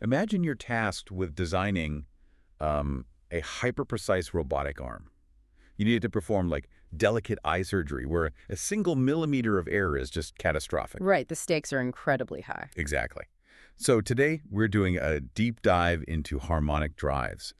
Imagine you're tasked with designing a hyper-precise robotic arm. You need it to perform like delicate eye surgery where a single millimeter of error is just catastrophic. Right, the stakes are incredibly high. Exactly. So today we're doing a deep dive into harmonic drives.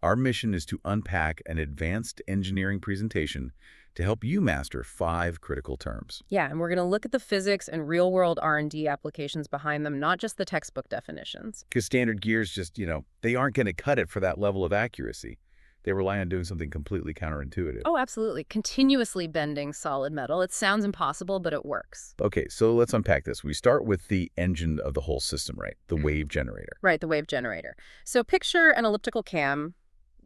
Our mission is to unpack an advanced engineering presentation to help you master 5 critical terms. Yeah, and we're going to look at the physics and real-world R&D applications behind them, not just the textbook definitions. Because standard gears just, they aren't going to cut it for that level of accuracy. They rely on doing something completely counterintuitive. Oh, absolutely. Continuously bending solid metal. It sounds impossible, but it works. Okay, so let's unpack this. We start with the engine of the whole system, right? The wave generator. Right, the wave generator. So picture an elliptical cam,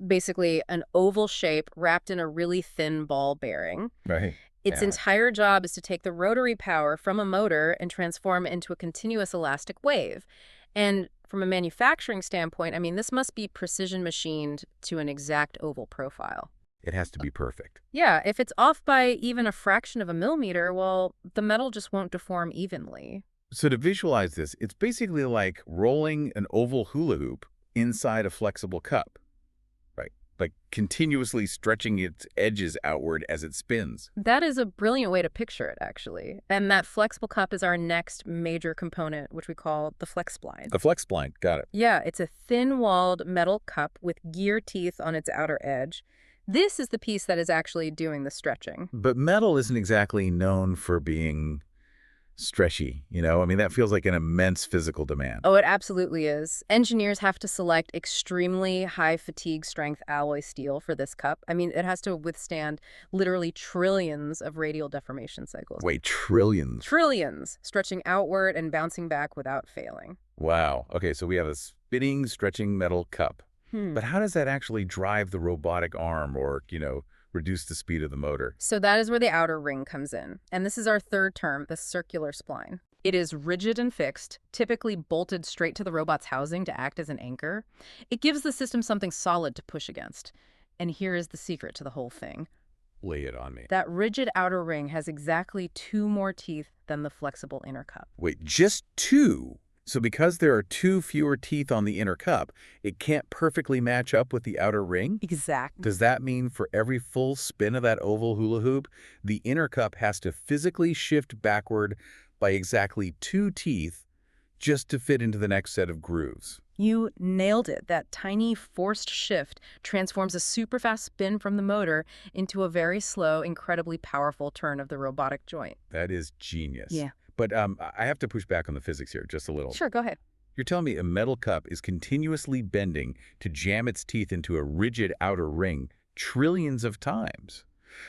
basically an oval shape wrapped in a really thin ball bearing. Right. Its entire job is to take the rotary power from a motor and transform it into a continuous elastic wave. And from a manufacturing standpoint, I mean, this must be precision machined to an exact oval profile. It has to be perfect. Yeah, if it's off by even a fraction of a millimeter, well, the metal just won't deform evenly. So to visualize this, it's basically like rolling an oval hula hoop inside a flexible cup, right? Like continuously stretching its edges outward as it spins. That is a brilliant way to picture it, actually. And that flexible cup is our next major component, which we call the flex spline. The flex spline, got it. Yeah, it's a thin-walled metal cup with gear teeth on its outer edge. This is the piece that is actually doing the stretching. But metal isn't exactly known for being stretchy, I mean, that feels like an immense physical demand. Oh, it absolutely is. Engineers have to select extremely high fatigue strength alloy steel for this cup. I mean, it has to withstand literally trillions of radial deformation cycles. Wait, trillions? Trillions, stretching outward and bouncing back without failing. Wow. Okay, so we have a spinning, stretching metal cup. But how does that actually drive the robotic arm or, reduce the speed of the motor? So that is where the outer ring comes in. And this is our third term, the circular spline. It is rigid and fixed, typically bolted straight to the robot's housing to act as an anchor. It gives the system something solid to push against. And here is the secret to the whole thing. Lay it on me. That rigid outer ring has exactly 2 more teeth than the flexible inner cup. Wait, just 2? So because there are 2 fewer teeth on the inner cup, it can't perfectly match up with the outer ring? Exactly. Does that mean for every full spin of that oval hula hoop, the inner cup has to physically shift backward by exactly 2 teeth just to fit into the next set of grooves? You nailed it. That tiny forced shift transforms a super fast spin from the motor into a very slow, incredibly powerful turn of the robotic joint. That is genius. Yeah. But I have to push back on the physics here just a little. Sure, go ahead. You're telling me a metal cup is continuously bending to jam its teeth into a rigid outer ring trillions of times.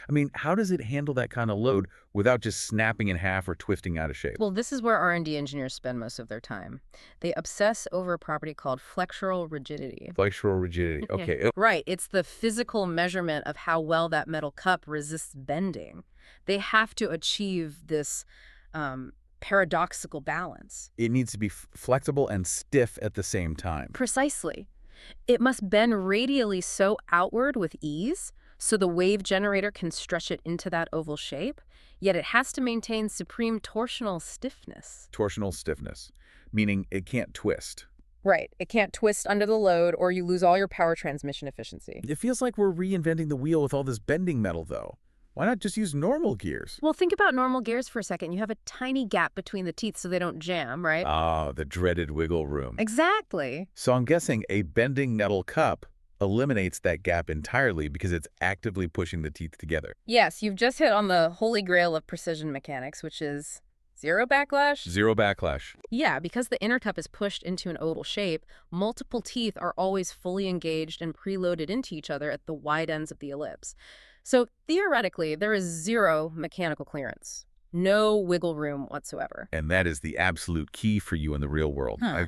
I mean, how does it handle that kind of load without just snapping in half or twisting out of shape? Well, this is where R&D engineers spend most of their time. They obsess over a property called flexural rigidity. Flexural rigidity. Okay. Right. It's the physical measurement of how well that metal cup resists bending. They have to achieve this paradoxical balance. It needs to be flexible and stiff at the same time. Precisely. It must bend radially so outward with ease, so the wave generator can stretch it into that oval shape, yet it has to maintain supreme torsional stiffness. Torsional stiffness, meaning it can't twist. Right. It can't twist under the load or you lose all your power transmission efficiency. It feels like we're reinventing the wheel with all this bending metal, though. Why not just use normal gears? Well, think about normal gears for a second. You have a tiny gap between the teeth so they don't jam, right? Ah, the dreaded wiggle room. Exactly. So I'm guessing a bending metal cup eliminates that gap entirely because it's actively pushing the teeth together. Yes, you've just hit on the holy grail of precision mechanics, which is zero backlash. Zero backlash. Yeah, because the inner cup is pushed into an oval shape, multiple teeth are always fully engaged and preloaded into each other at the wide ends of the ellipse. So theoretically, there is zero mechanical clearance. No wiggle room whatsoever. And that is the absolute key for you in the real world. Huh.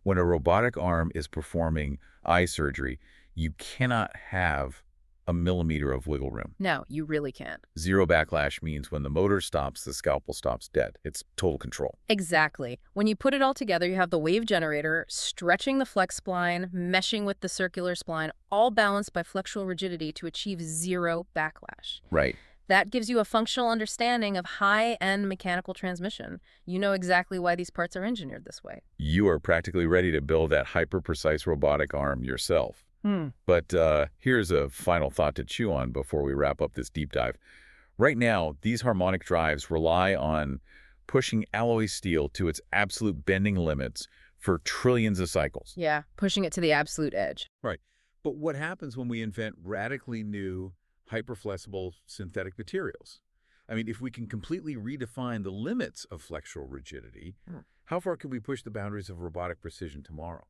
When a robotic arm is performing eye surgery, you cannot have a millimeter of wiggle room. No, you really can't. Zero backlash means when the motor stops, the scalpel stops dead. It's total control. Exactly. When you put it all together, you have the wave generator stretching the flex spline, meshing with the circular spline, all balanced by flexural rigidity to achieve zero backlash. Right. That gives you a functional understanding of high-end mechanical transmission. You know exactly why these parts are engineered this way. You are practically ready to build that hyper-precise robotic arm yourself. Hmm. But here's a final thought to chew on before we wrap up this deep dive. Right now, these harmonic drives rely on pushing alloy steel to its absolute bending limits for trillions of cycles. Yeah, pushing it to the absolute edge. Right. But what happens when we invent radically new, hyperflexible synthetic materials? I mean, if we can completely redefine the limits of flexural rigidity, how far could we push the boundaries of robotic precision tomorrow?